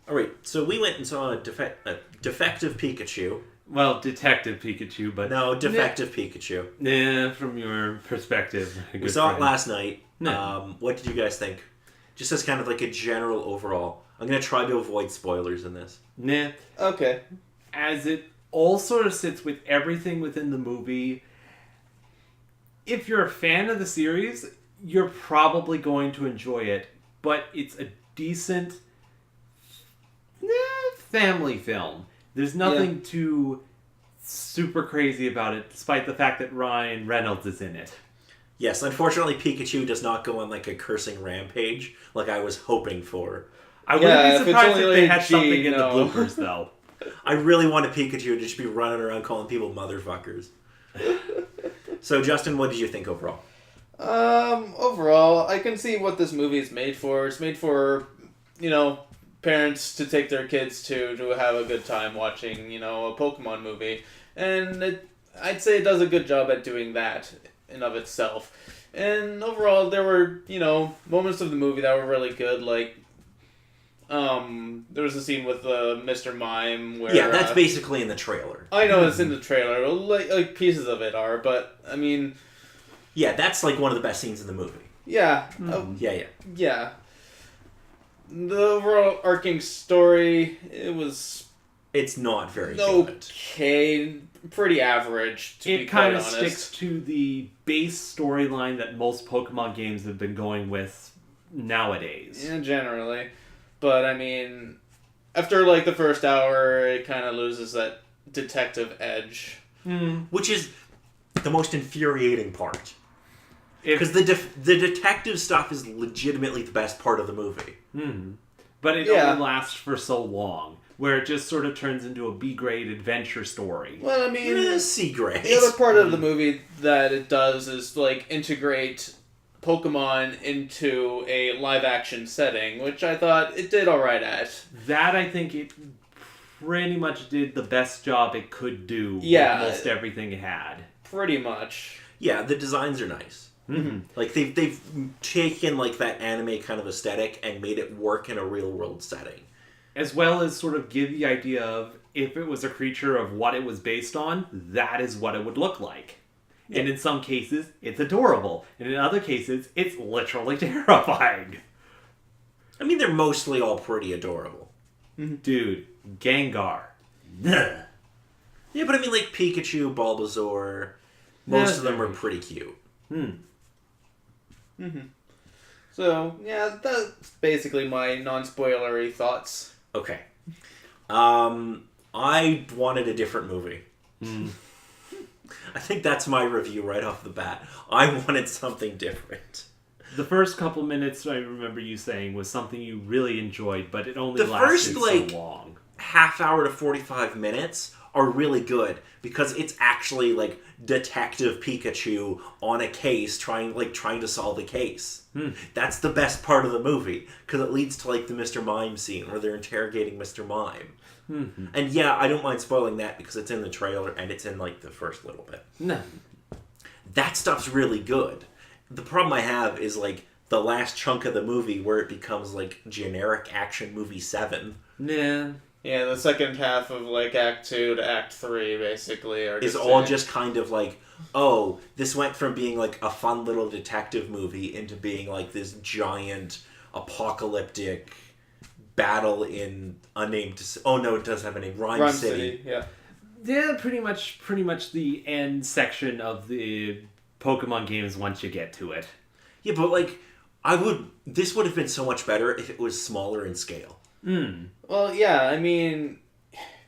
All right, so we went and saw a Defective Pikachu. Well, Detective Pikachu, but No, Defective Pikachu. yeah, from your perspective, We saw it last night. No. What did you guys think? Just as kind of like a general overall. I'm going to try to avoid spoilers in this. Nah. Okay. As it all sort of sits with everything within the movie, if you're a fan of the series, you're probably going to enjoy it. But it's a decent family film. There's nothing too super crazy about it, despite the fact that Ryan Reynolds is in it. Yes, unfortunately, Pikachu does not go on like a cursing rampage like I was hoping for. I wouldn't be if it's surprised only if they like had G, something in the no. bloopers, though. I really wanted Pikachu to just be running around calling people motherfuckers. So, Justin, what did you think overall? Overall, I can see what this movie is made for. It's made for, parents to take their kids to have a good time watching, a Pokemon movie. And I'd say it does a good job at doing that in of itself. And overall, there were, moments of the movie that were really good, like, there was a scene with Mr. Mime where... Yeah, that's basically in the trailer. I know it's in the trailer, like pieces of it are, but, I mean... Yeah, that's like one of the best scenes in the movie. Yeah. Yeah. The overall arcing story, It's not very good. Okay, pretty average, to be It quite kind of honest. sticks to the base storyline that most Pokemon games have been going with nowadays. Yeah, generally. But, I mean, after, like, the first hour, it kind of loses that detective edge. Which is the most infuriating part. If- Because the detective stuff is legitimately the best part of the movie. But it Yeah. only lasts for so long, where it just sort of turns into a B-grade adventure story. Well, I mean, C grade. the other part of the movie that it does is, like, integrate Pokemon into a live-action setting, which I thought it did alright at. That, I think, it pretty much did the best job it could do Yeah. with most everything it had. Pretty much. Yeah, the designs are nice. Like they've taken like that anime kind of aesthetic and made it work in a real world setting. As well as sort of give the idea of, if it was a creature of what it was based on, that is what it would look like. Yeah. And in some cases, it's adorable. And in other cases, it's literally terrifying. I mean, they're mostly all pretty adorable. Dude, Gengar. Yeah, but I mean, like Pikachu, Bulbasaur, most of them are pretty cute. So, yeah, that's basically my non-spoilery thoughts. Okay. I wanted a different movie. I think that's my review right off the bat. I wanted something different. The first couple minutes, I remember you saying, was something you really enjoyed, but it only The lasted first, so long. Half hour to 45 minutes are really good because it's actually like Detective Pikachu on a case trying to solve a case. That's the best part of the movie because it leads to like the Mr. Mime scene where they're interrogating Mr. Mime. And yeah, I don't mind spoiling that because it's in the trailer and it's in like the first little bit. No. That stuff's really good. The problem I have is like the last chunk of the movie where it becomes like generic action movie 7. Nah. Yeah, the second half of, like, Act 2 to Act 3, basically, are Is just... all just kind of like, oh, this went from being like a fun little detective movie into being like this giant apocalyptic battle in unnamed... Oh no, it does have a name. Rhyme City. yeah. Yeah, pretty much the end section of the Pokemon games once you get to it. Yeah, but like, this would have been so much better if it was smaller in scale. Well, yeah, I mean,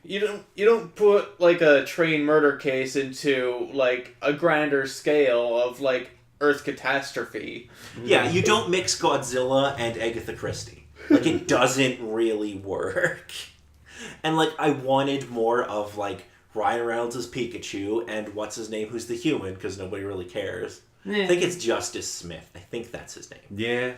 you don't put, like, a train murder case into, like, a grander scale of, like, Earth catastrophe. Yeah, you don't mix Godzilla and Agatha Christie. Like, it doesn't really work. And, like, I wanted more of, like, Ryan Reynolds' Pikachu and what's his name, who's the human, because nobody really cares. I think it's Justice Smith. I think that's his name. Yeah.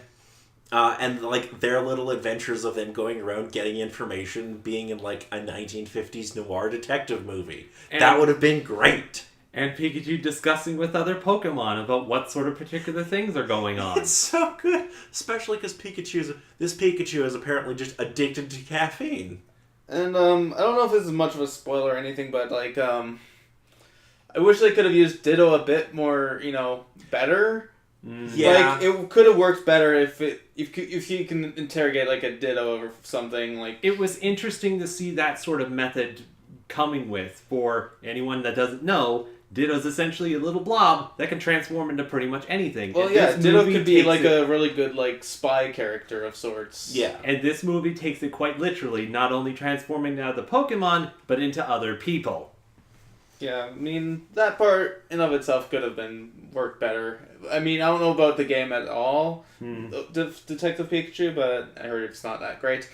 And, like, their little adventures of them going around getting information, being in, like, a 1950s noir detective movie. That would have been great. and Pikachu discussing with other Pokemon about what sort of particular things are going on. It's so good, especially because this Pikachu is apparently just addicted to caffeine. And I don't know if this is much of a spoiler or anything, but like I wish they could have used Ditto a bit more, better. Yeah, Like it could have worked better if you can interrogate like a Ditto or something like. It was interesting to see that sort of method coming with. For anyone that doesn't know, Ditto's essentially a little blob that can transform into pretty much anything. Well, And yeah, this Ditto movie could be takes like it- a really good like spy character of sorts. yeah. And this movie takes it quite literally, not only transforming out of the Pokemon, but into other people. Yeah, I mean, that part in of itself could have been worked better. I mean, I don't know about the game at all, Detective Pikachu, but I heard it's not that great.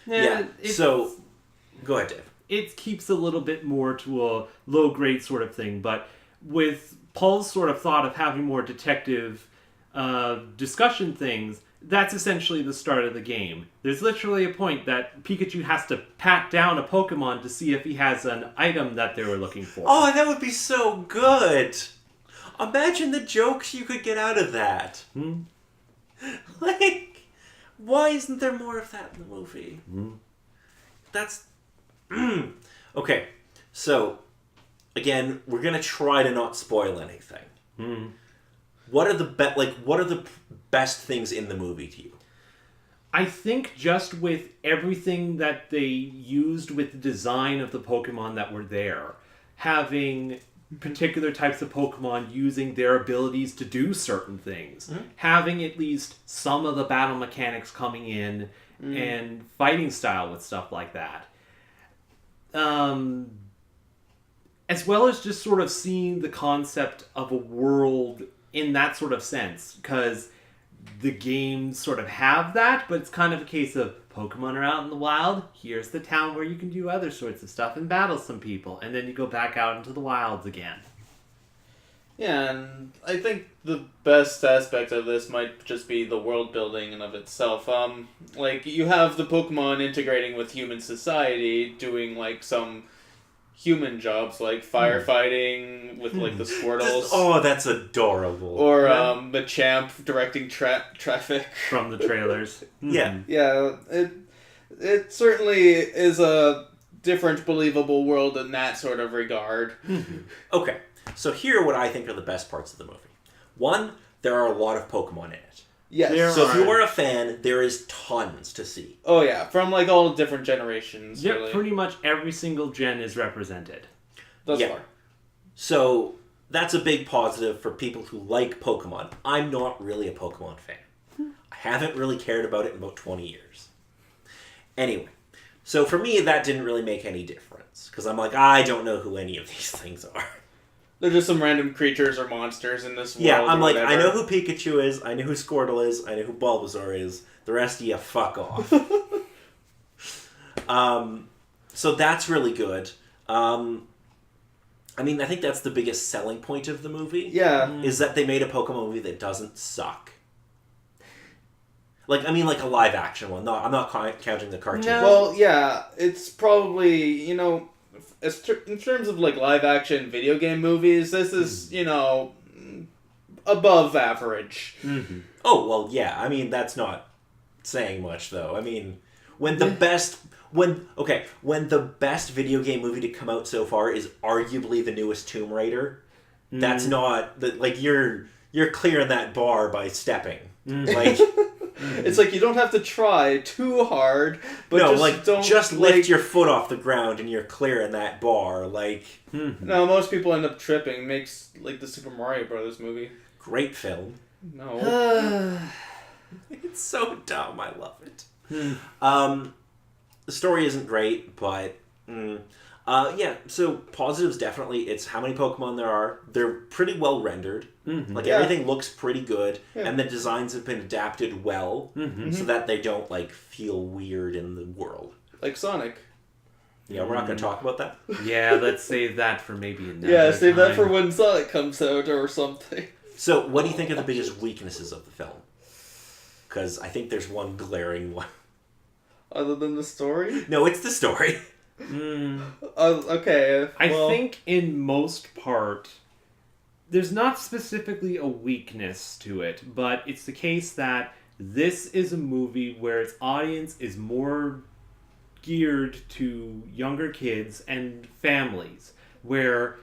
Yeah, so go ahead, Dave. It keeps a little bit more to a low grade sort of thing, but with Paul's sort of thought of having more detective discussion things, that's essentially the start of the game. There's literally a point that Pikachu has to pat down a Pokemon to see if he has an item that they were looking for. Oh, that would be so good. Imagine the jokes you could get out of that. Like, why isn't there more of that in the movie? That's okay. So, again, we're gonna try to not spoil anything. What are the best things in the movie to you? I think just with everything that they used with the design of the Pokemon that were there, having particular types of Pokemon using their abilities to do certain things, having at least some of the battle mechanics coming in and fighting style with stuff like that. As well as just sort of seeing the concept of a world in that sort of sense, because the games sort of have that, but it's kind of a case of Pokemon are out in the wild, here's the town where you can do other sorts of stuff and battle some people, and then you go back out into the wilds again. Yeah, and I think the best aspect of this might just be the world building in of itself. Like, you have the Pokemon integrating with human society, doing, like, some human jobs, like firefighting with, like, the Squirtles. Oh, that's adorable. Or, Machamp directing traffic. From the trailers. Yeah. Yeah, it certainly is a different, believable world in that sort of regard. Okay, so here are what I think are the best parts of the movie. One, there are a lot of Pokemon in it. Yes. So if you are a fan, there is tons to see. Oh yeah, from like all different generations. Yeah, really. pretty much every single gen is represented. Thus Yeah. far. So that's a big positive for people who like Pokemon. I'm not really a Pokemon fan. I haven't really cared about it in about 20 years. Anyway, so for me, that didn't really make any difference. Because I'm like, I don't know who any of these things are. They're just some random creatures or monsters in this world. Yeah, I'm or like, whatever. I know who Pikachu is, I know who Squirtle is, I know who Bulbasaur is. The rest of you, fuck off. So that's really good. I mean, I think that's the biggest selling point of the movie. Yeah. Is that they made a Pokemon movie that doesn't suck. Like, I mean, like a live action one. No, I'm not counting the cartoon. No. Well, yeah, it's probably, in terms of like live action video game movies, this is, above average. Mm-hmm. Oh, well, yeah. I mean, that's not saying much, though. I mean, when the best video game movie to come out so far is arguably the newest Tomb Raider, that's not like you're clearing that bar by stepping. Like, It's like you don't have to try too hard, but no, just like don't just lift your foot off the ground and you're clearing that bar. Like, No, most people end up tripping. Makes like the Super Mario Brothers movie. great film. No. It's so dumb. I love it. The story isn't great, but yeah. So positives definitely. It's how many Pokemon there are. They're pretty well rendered. Like Yeah. everything looks pretty good, Yeah. and the designs have been adapted well, so that they don't like feel weird in the world. Like Sonic. Yeah, we're not going to talk about that. Yeah, let's save that for maybe another Yeah, save that time. for when Sonic comes out or something. So, what do you think are the biggest weaknesses of the film? Because I think there's one glaring one. Other than the story? No, it's the story. Okay. I well, think in most part, there's not specifically a weakness to it, but it's the case that this is a movie where its audience is more geared to younger kids and families, where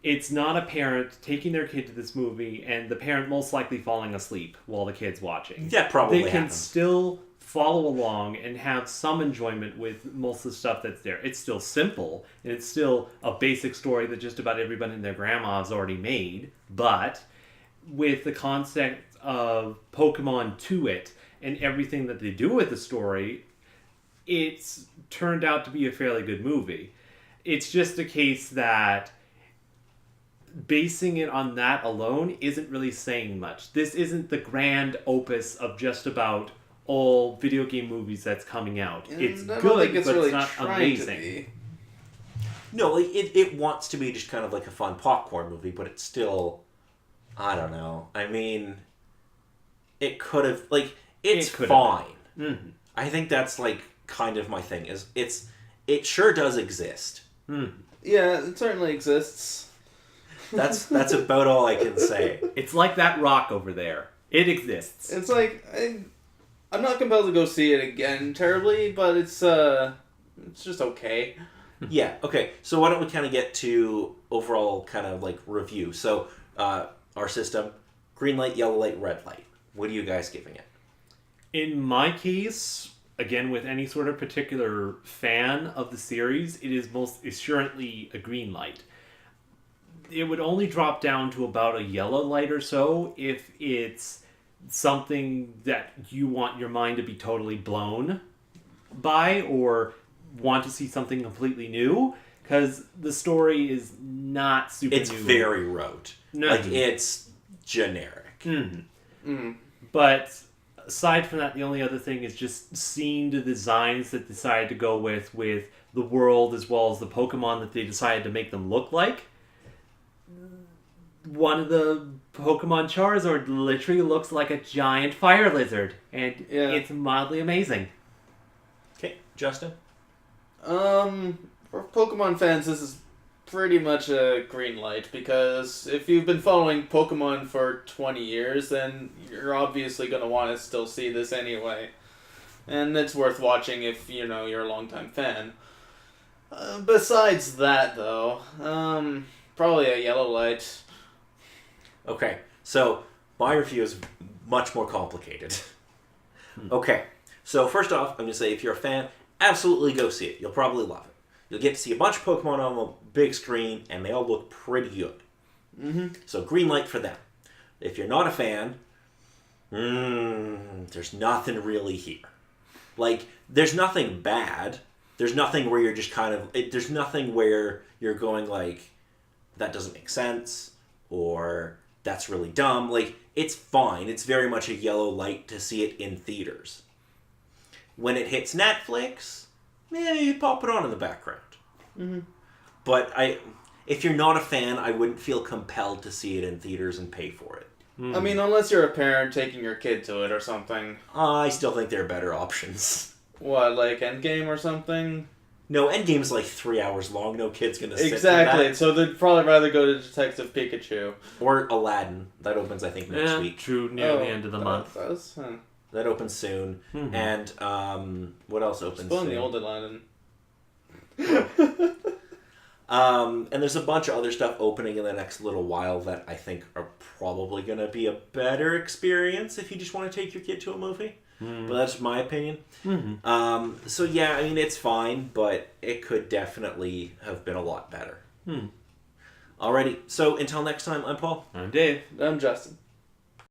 it's not a parent taking their kid to this movie and the parent most likely falling asleep while the kid's watching. That probably They can happens. still follow along and have some enjoyment with most of the stuff that's there. It's still simple, and it's still a basic story that just about everybody and their grandma has already made, but with the concept of Pokemon to it and everything that they do with the story, it's turned out to be a fairly good movie. It's just a case that basing it on that alone isn't really saying much. This isn't the grand opus of just about all video game movies that's coming out. It's I don't good, think it's but really it's not trying amazing. to be. No, like it wants to be just kind of like a fun popcorn movie, but it's still, I don't know. I mean, it could have it's It could have fine. Mm-hmm. I think that's like kind of my thing. It sure does exist. Mm-hmm. Yeah, it certainly exists. That's about all I can say. It's like that rock over there. It exists. It's like I'm not compelled to go see it again terribly, but it's just okay. Yeah. Okay. So why don't we kind of get to overall kind of like review? So our system: green light, yellow light, red light. What are you guys giving it? In my case, again, with any sort of particular fan of the series, it is most assuredly a green light. It would only drop down to about a yellow light or so if it's something that you want your mind to be totally blown by or want to see something completely new, because the story is not super It's new. very rote. No. Like, it's generic. Mm-hmm. Mm. But aside from that, the only other thing is just seeing the designs that they decided to go with the world as well as the Pokemon that they decided to make them look like. One of the Pokemon Charizard literally looks like a giant fire lizard, and it's mildly amazing. Okay, Justin? For Pokemon fans, this is pretty much a green light, because if you've been following Pokemon for 20 years, then you're obviously going to want to still see this anyway. And it's worth watching if, you're a longtime fan. Besides that, though, probably a yellow light. Okay, so my review is much more complicated. Okay, so first off, I'm going to say if you're a fan, absolutely go see it. You'll probably love it. You'll get to see a bunch of Pokemon on the big screen, and they all look pretty good. Mm-hmm. So green light for them. If you're not a fan, there's nothing really here. Like, there's nothing bad. There's nothing where you're just kind of... there's nothing where you're going like, that doesn't make sense, or that's really dumb. Like, it's fine. It's very much a yellow light to see it in theaters. When it hits Netflix, you pop it on in the background. Mm-hmm. But if you're not a fan, I wouldn't feel compelled to see it in theaters and pay for it. I mean, unless you're a parent taking your kid to it or something. I still think there are better options. What, like Endgame or something? No, Endgame's like 3 hours long. No kid's gonna sit Exactly. through that. So they'd probably rather go to Detective Pikachu. Or Aladdin. That opens, I think, next week. True, near the end of the month. Does? Huh. That opens soon. Mm-hmm. And what else opens Still in soon? the old Aladdin. And there's a bunch of other stuff opening in the next little while that I think are probably going to be a better experience if you just want to take your kid to a movie. But that's my opinion. Mm-hmm. So yeah, I mean, it's fine, but it could definitely have been a lot better. Alrighty, so until next time, I'm Paul. I'm Dave. I'm Justin.